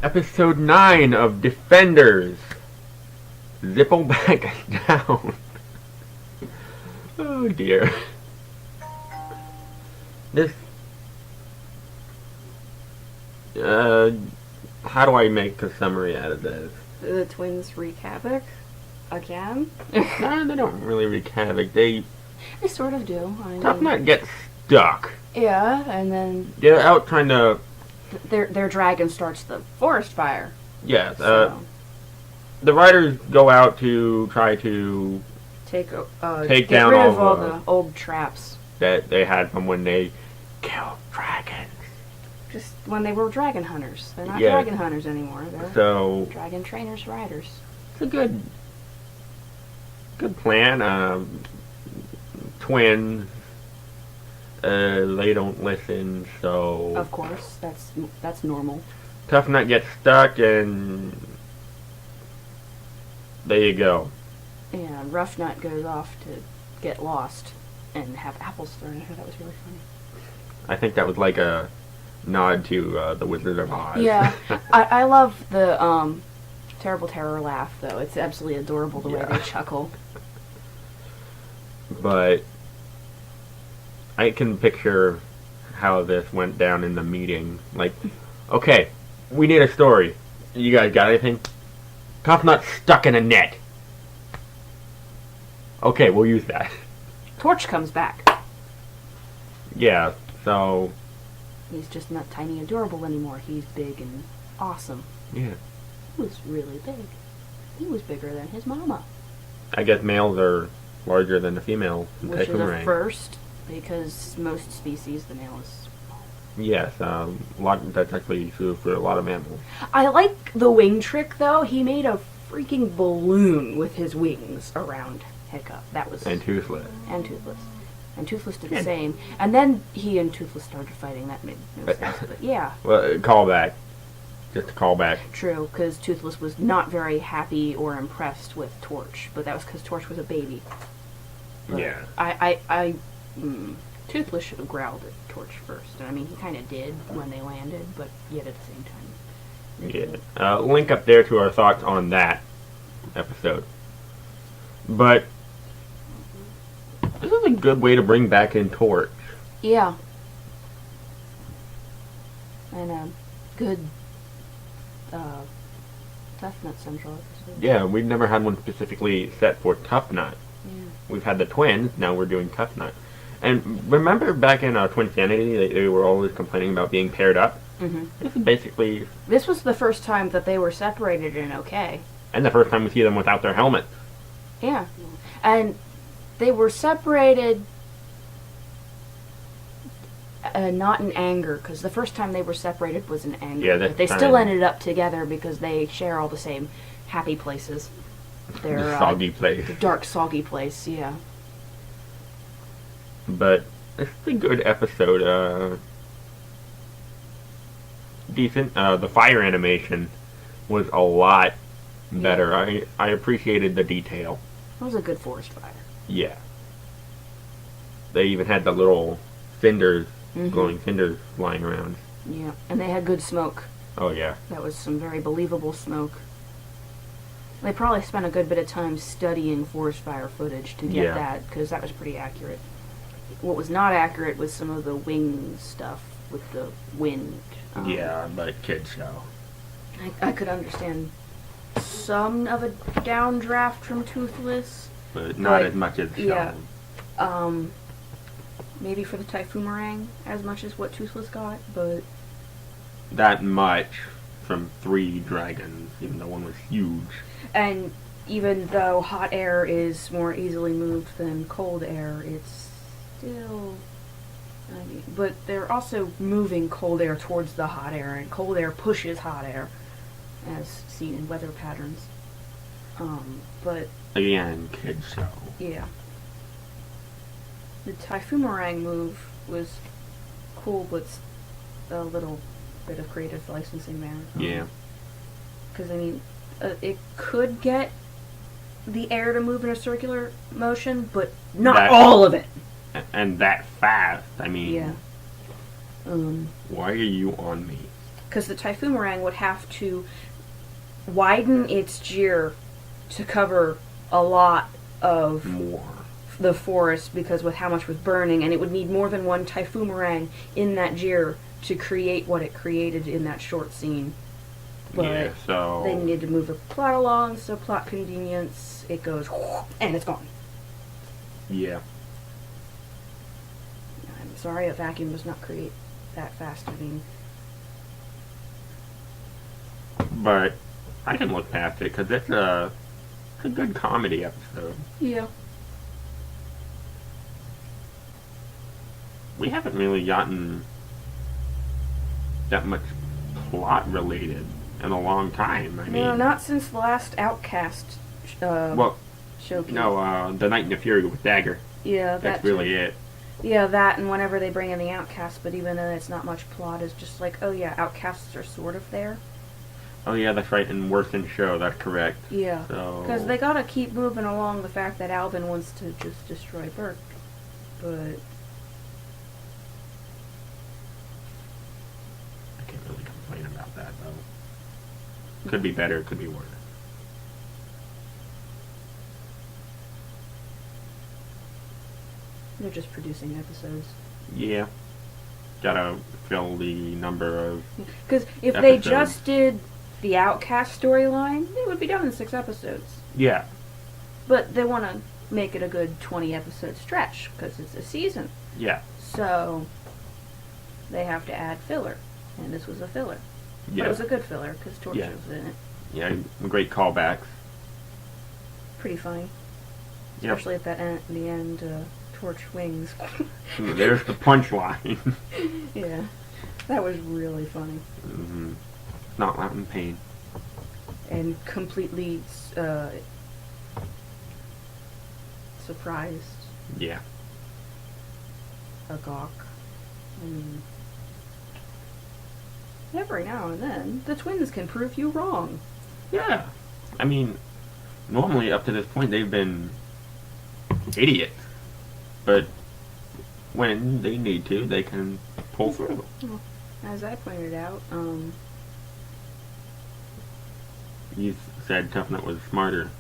Episode 9 of Defenders. Zippleback down. Oh dear. This... how do I make a summary out of this? The twins wreak havoc again. No, they don't really wreak havoc. They sort of do. Tuffnut gets stuck. Yeah, and then They're out trying to... their dragon starts the forest fire. Yes, So the riders go out to try to take take get down rid all of all the- the old traps. that they had from when they killed dragons. Just when they were dragon hunters. They're not Yeah. dragon hunters anymore. They're So dragon trainers, riders. it's a good plan. Twins, they don't listen, so Of course, that's normal. Tuffnut gets stuck, and there you go. And Roughnut goes off to get lost and have apples thrown at her. That was really funny. I think that was like a nod to the Wizard of Oz. Yeah, I love the Terrible Terror laugh, though. It's absolutely adorable the way Yeah. they chuckle. But I can picture how this went down in the meeting. Like, okay, we need a story. You guys got anything? Tuffnut's stuck in a net. Okay, we'll use that. Torch comes back. Yeah, so, He's just not tiny and adorable anymore. He's big and awesome. yeah. He was really big. He was bigger than his mama. I guess males are larger than the females in Which is a Typhoon first, because most species, the male is... Yes, that's actually true for a lot of mammals. I like the wing trick, though. He made a freaking balloon with his wings around Hiccup. That was... And Toothless. And Toothless. And Toothless did the And- same. And then he and Toothless started fighting. That made no sense. But yeah, Well, call back. Just a callback. true. Because Toothless was not very happy or impressed with Torch. But that was because Torch was a baby. But Yeah. Toothless should have growled at Torch first. And I mean, he kind of did when they landed. But yet at the same time. Yeah. Link up there to our thoughts on that episode. But this is a good way to bring back in Torch. Yeah. And a good Tuffnut Central episode. Yeah, we've never had one specifically set for Tuffnut. Yeah. We've had the twins, now we're doing Tuffnut. And remember back in Twinsanity, they were always complaining about being paired up? Mm-hmm. This is basically... This was the first time that they were separated and okay. And the first time we see them without their helmets. Yeah. And they were separated not in anger, because the first time they were separated was in anger. Yeah, but they still ended up together because they share all the same happy places. Their The soggy place. the dark, soggy place, yeah. But it's a good episode. Decent. The fire animation was a lot better. Yeah. I appreciated the detail. It was a good forest fire. Yeah. They even had the little cinders, Mhm. glowing cinders flying around. Yeah. And they had good smoke. Oh yeah. That was some very believable smoke. They probably spent a good bit of time studying forest fire footage to get Yeah. that, because that was pretty accurate. What was not accurate was some of the wing stuff with the wind. Yeah, but kids show. I could understand some of a downdraft from Toothless. But not Like, as much as yeah. shown. Maybe for the Typhoon as much as what Toothless got, but That much from 3 dragons, even though one was huge. and even though hot air is more easily moved than cold air, it's still... I mean, but they're also moving cold air towards the hot air, and cold air pushes hot air, as seen in weather patterns. But, Again, kids show. yeah. The Typhoon move was cool, but a little bit of creative licensing there. Yeah. Because, I mean, it could get the air to move in a circular motion, but not all of it. And that fast. I mean, Yeah. why are you on me? because the Typhumarang would have to widen its jeer to cover a lot of More. the forest, because with how much was burning, and it would need more than one Typhumarang in that jeer to create what it created in that short scene. But Yeah, so... they needed to move the plot along, so plot convenience, it goes and it's gone. Yeah. I'm sorry, a vacuum does not create that fast. I mean, But I can look past it because it's a good comedy episode. yeah. We haven't really gotten that much plot related in a long time. I mean, No, not since the last Outcast well, showcase. no, the Night in the Fury with Dagger. Yeah, That's that too. really it. Yeah, that, and whenever they bring in the Outcasts, but even then it's not much plot. It's just like, oh yeah, Outcasts are sort of there. Oh yeah, that's right. And worse than show. That's correct. Yeah. So Because they gotta keep moving along the fact that Alvin wants to just destroy Berk. But I can't really complain about that though. Could be better. Could be worse. they're just producing episodes. Yeah. Gotta fill the number of. Because if they Episodes. just did the Outcast storyline, it would be done in 6 episodes. Yeah. But they want to make it a good 20 episode stretch, because it's a season. Yeah. So they have to add filler. And this was a filler. But Yeah. it was a good filler, because Torch Yeah. was in it. Yeah. Great callbacks. Pretty funny. Yep. Especially at the end, Torch wings. There's the punchline. Yeah. That was really funny. Mm-hmm. Not loud in pain. And completely surprised, Yeah. agog. I mean, every now and then, the twins can prove you wrong. Yeah. I mean, normally up to this point they've been idiots. But when they need to, they can pull through. Well, as I pointed out, You said Tuffnut was smarter,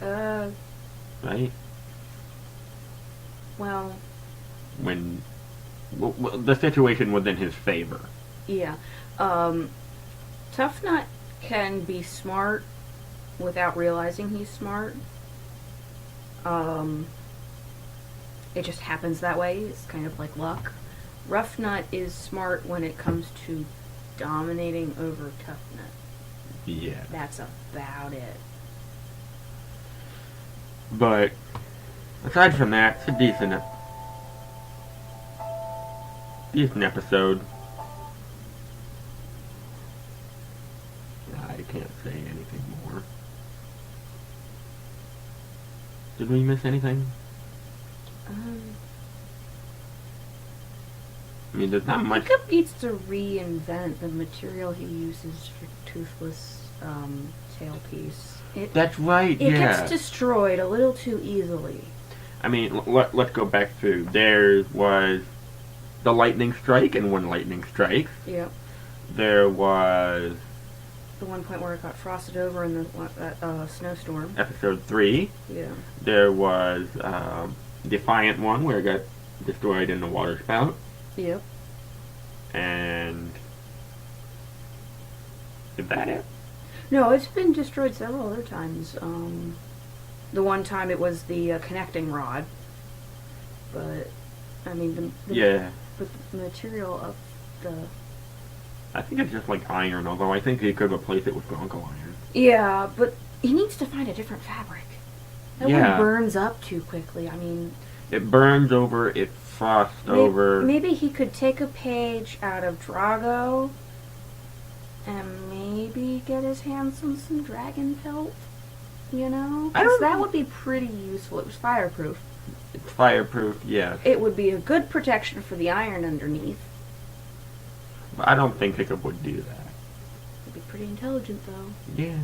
right? well, When the situation was in his favor. yeah. Tuffnut can be smart without realizing he's smart. It just happens that way. It's kind of like luck. Roughnut is smart when it comes to dominating over Tuffnut. Yeah. That's about it. But aside from that, it's a decent episode. I can't say anything more. Did we miss anything? I mean, there's not much. Hiccup needs to reinvent the material he uses for Toothless tailpiece. That's right, It yeah. gets destroyed a little too easily. I mean, let's go back through. There was the lightning strike and one lightning strike. Yep. There was The one point where it got frosted over in the snowstorm. episode 3. Yeah. There was Defiant one where it got destroyed in the water spout. Yep. And is that it? No, it's been destroyed several other times. The one time it was the connecting rod. But, I mean, Yeah. But the material of the... I think it's just like iron, although I think he could replace it with Gonko iron. Yeah, but he needs to find a different fabric. That Yeah. one burns up too quickly. I mean... It burns over, it frosts over. Maybe he could take a page out of Drago and maybe get his hands on some dragon pelt. You know? I don't- That would be pretty useful. It was fireproof. It's fireproof, yes. It would be a good protection for the iron underneath. But I don't think Hiccup would do that. It'd be pretty intelligent, though. Yeah.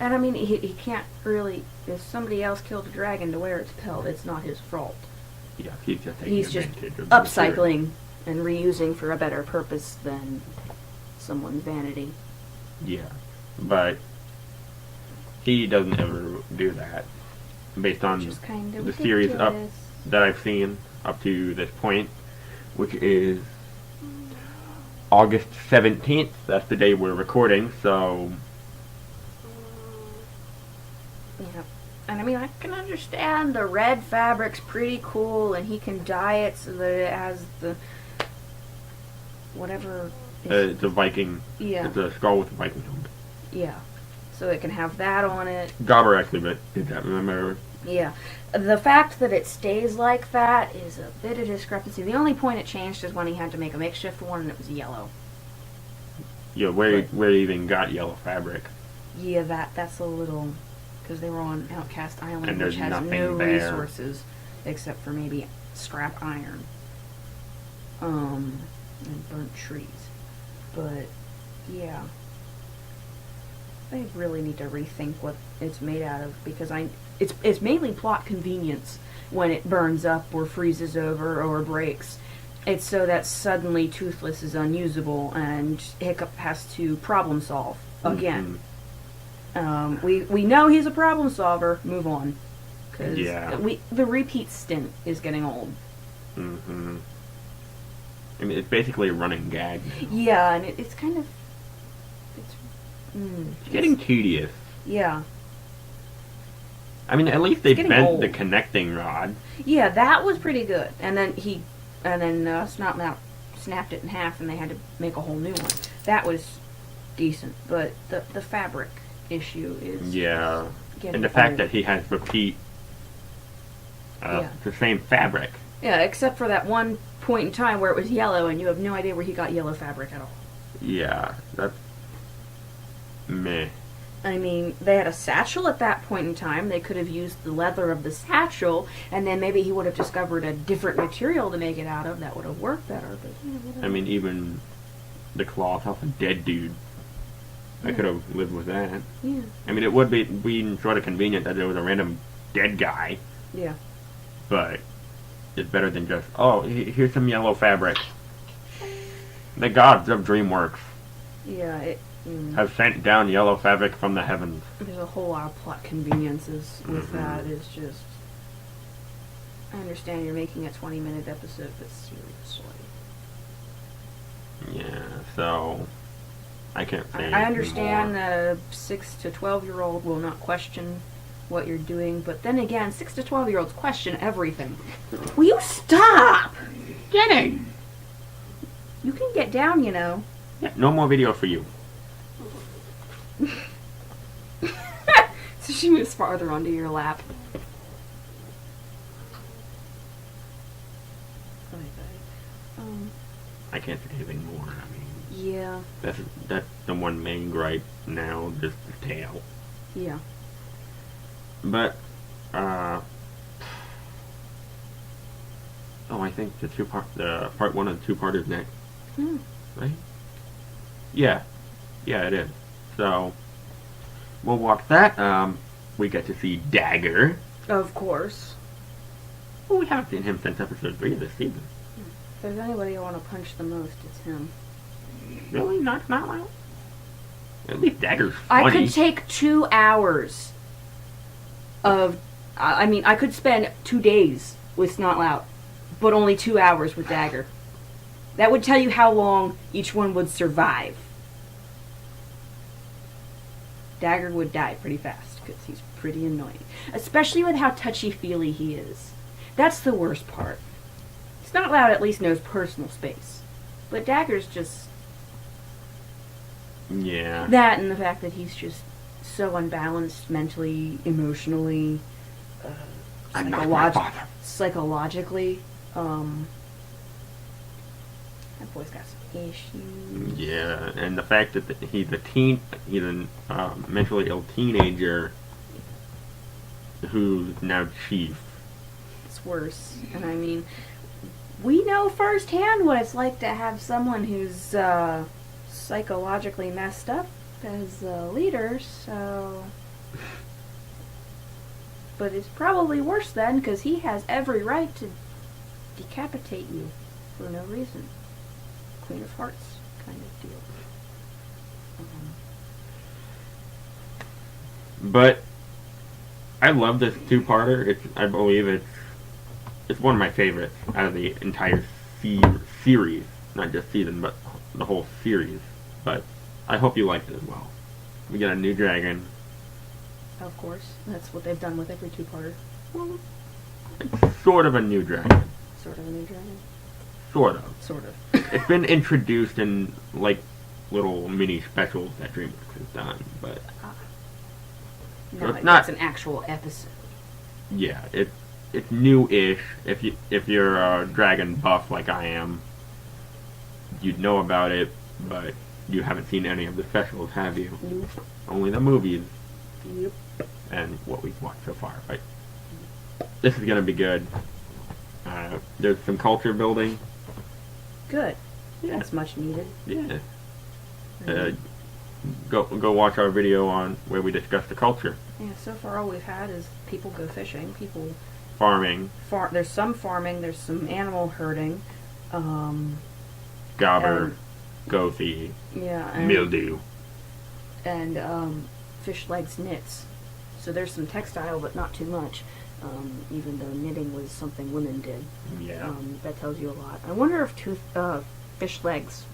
And I mean, he can't really... If somebody else killed a dragon to wear its pelt, it's not his fault. Yeah, he's just taking He's just advantage of the upcycling and reusing for a better purpose than someone's vanity. Yeah, but he doesn't ever do that. Based on Which is kind of the series up ridiculous. that I've seen up to this point, which is August 17th. That's the day we're recording, so Yeah. And I mean, I can understand the red fabric's pretty cool, and he can dye it so that it has the whatever. it's a Viking. Yeah. It's a skull with a Viking helmet. Yeah. So it can have that on it. Gobber actually did that, remember? Yeah. The fact that it stays like that is a bit of discrepancy. The only point it changed is when he had to make a makeshift one, and it was yellow. Yeah, where he even got yellow fabric. Yeah, that's a little... Because they were on Outcast Island, And which there's has nothing no there. resources except for maybe scrap iron. And burnt trees. But, yeah. They really need to rethink what it's made out of, because it's mainly plot convenience when it burns up or freezes over or breaks. It's so that suddenly Toothless is unusable and Hiccup has to problem solve again. We know he's a problem solver. Move on, because the repeat stint is getting old. Mm-hmm. I mean, it's basically a running gag now. Yeah, and it's kind of It's getting tedious. Yeah. I mean, at least they getting bent old. the connecting rod. Yeah, that was pretty good. And then Snotmouth snapped it in half, and they had to make a whole new one. That was decent, but the fabric issue is getting and the fact old. that he has repeat the same fabric. Yeah, except for that one point in time where it was yellow, and you have no idea where he got yellow fabric at all. Yeah, that's meh. I mean, they had a satchel at that point in time. They could have used the leather of the satchel, and then maybe he would have discovered a different material to make it out of that would have worked better. But I mean, even the cloth off a dead dude, I could have lived with that. Yeah. I mean, it would be sort of convenient that there was a random dead guy, Yeah. but it's better than just, oh, here's some yellow fabric. The gods of DreamWorks Yeah. have sent down yellow fabric from the heavens. There's a whole lot of plot conveniences with that. It's just... I understand you're making a 20-minute episode, but seriously. Yeah, so I can't say I anything understand more. that a 6 to 12-year-old will not question what you're doing, but then again, 6 to 12-year-olds question everything. Will you stop? Kidding! You can get down, you know. Yeah, no more video for you. So she moves farther onto your lap. I can't say anything more. I mean, Yeah. that's the one main gripe now, just the tail. Yeah. But I think the part one of the two-part is next, right? Yeah, it is. So we'll watch that. We get to see Dagger. Of course. Well, we haven't seen him since episode 3 of this season. If there's anybody I want to punch the most, it's him. Really? Not loud? At least Dagger's funny. I could take 2 hours of... I could spend 2 days with Snotlout, but only 2 hours with Dagger. That would tell you how long each one would survive. Dagger would die pretty fast, because he's pretty annoying. Especially with how touchy-feely he is. That's the worst part. Snotlout at least knows personal space. But Dagger's just... Yeah. That and the fact that he's just so unbalanced mentally, emotionally, I'm not my father. psychologically. That boy's got some issues. Yeah, and the fact that he's a mentally ill teenager who's now chief. It's worse. And I mean, we know firsthand what it's like to have someone who's psychologically messed up as a leader, so... But it's probably worse then, because he has every right to decapitate you. for no reason. Queen of Hearts kind of deal. But I love this two-parter. I believe it's one of my favorites out of the entire series. Not just season, but the whole series. But I hope you liked it as well. We got a new dragon. Of course, that's what they've done with every two-parter. Well, it's sort of a new dragon. Sort of a new dragon? Sort of. Sort of. It's been introduced in, like, little mini specials that DreamWorks has done, but... No, it's not... It's an actual episode. Yeah, it's new-ish. If you're a dragon buff like I am, you'd know about it, but you haven't seen any of the specials, have you? Nope. Only the movies. Yep. And what we've watched so far, but this is gonna be good. There's some culture building. Good. Yeah. That's much needed. Yeah. Go watch our video on where we discuss the culture. Yeah, so far all we've had is people go fishing, people... Farming. There's some farming, there's some animal herding. Gobber. Gothy. Yeah. Mildew. And fish legs knits. So there's some textile, but not too much. Even though knitting was something women did. Yeah. That tells you a lot. I wonder if fish legs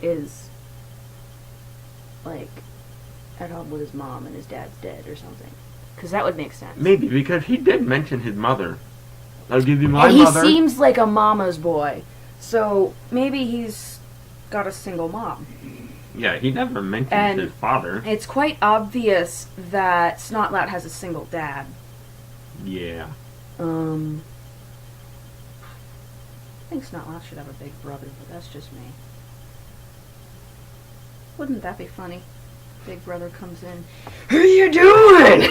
is like at home with his mom and his dad's dead or something. Because that would make sense. Maybe, because he did mention his mother. I'll give you my and mother. He seems like a mama's boy. So maybe he's got a single mom. Yeah, he never mentioned his father. It's quite obvious that Snotlout has a single dad. Yeah. I think Snotlout should have a big brother, but that's just me. Wouldn't that be funny? Big brother comes in. What are you doing?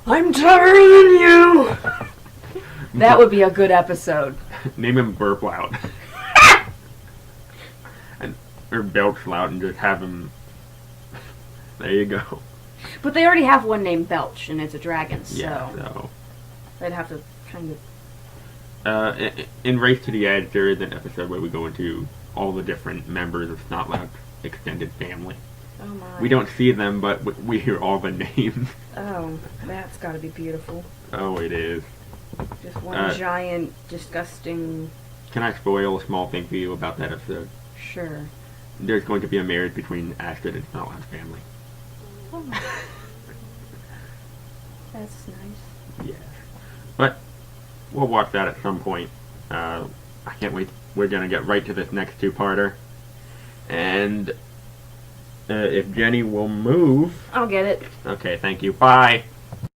I'm taller than you. That would be a good episode. Name him Burplout. Or Belchlout and just have him... There you go. But they already have one named Belch, and it's a dragon, so... Yeah, so... They'd have to kind of... In Race to the Edge, there is an episode where we go into all the different members of Snotlout's extended family. Oh my. We don't see them, but we hear all the names. Oh, that's gotta be beautiful. Oh, it is. Just one giant, disgusting... Can I spoil a small thing for you about that episode? Sure. There's going to be a marriage between Astrid and Snotlout's family. Oh. That's nice. Yeah. But we'll watch that at some point. I can't wait. We're going to get right to this next two-parter. And if Jenny will move... I'll get it. Okay, thank you. Bye.